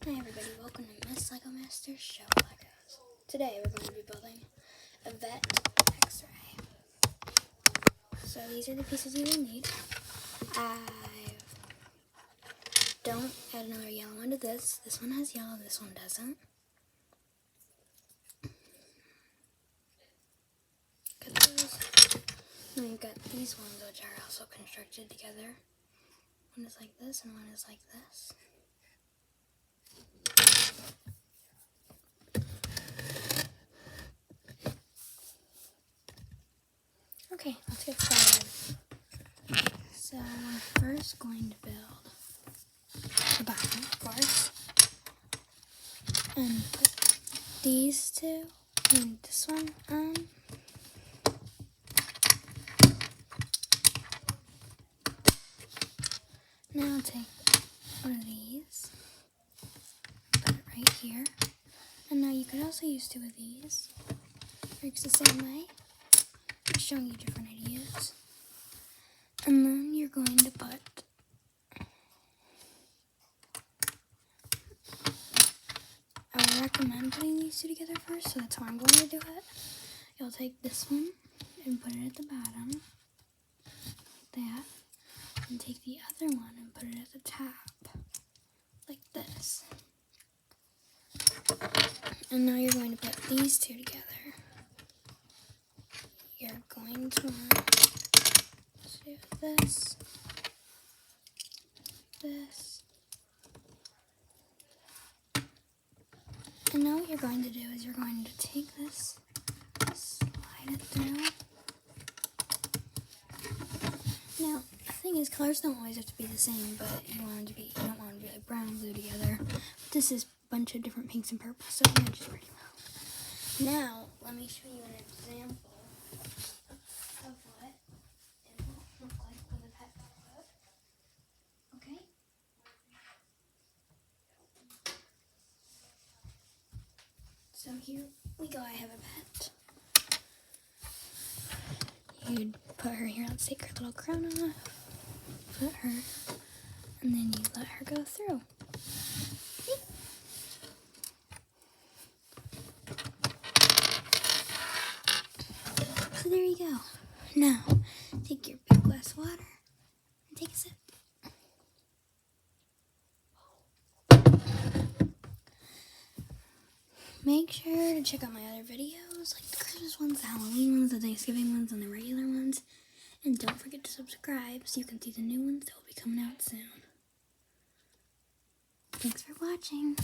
Hi everybody, welcome to Miss Lego Masters Show Legos. Today we're going to be building a vet X-ray. So these are the pieces you will need. Don't add another yellow one to this. This one has yellow, this one doesn't. Then you've got these ones which are also constructed together. One is like this and one is like this. Okay, let's get started. So we're first going to build the bottom, of course, and put these two and this one on. Now I'll take one of these, put it right here, and now you could also use two of these. Works the same way. I'm showing you different ideas. And then you're going to put I would recommend putting these two together first, so that's how I'm going to do it. You'll take this one and put it at the bottom, like that, and take the other one and put it at the top, like this. And now you're going to put these two together. You're going to want to do this, this, and now what you're going to do is you're going to take this, slide it through. Now, the thing is, colors don't always have to be the same, but you don't want to be like brown and blue together. But this is a bunch of different pinks and purples, so it matches pretty well. Now, let me show you an example of what it will look like with a pet photo. Okay? So here we go, I have a pet. You'd put her here, let's take her little crown off, put her, and then you let her go through. So there you go. Now, take your big glass of water and take a sip. Make sure to check out my other videos, like the Christmas ones, the Halloween ones, the Thanksgiving ones, and the regular ones. And don't forget to subscribe so you can see the new ones that will be coming out soon. Thanks for watching.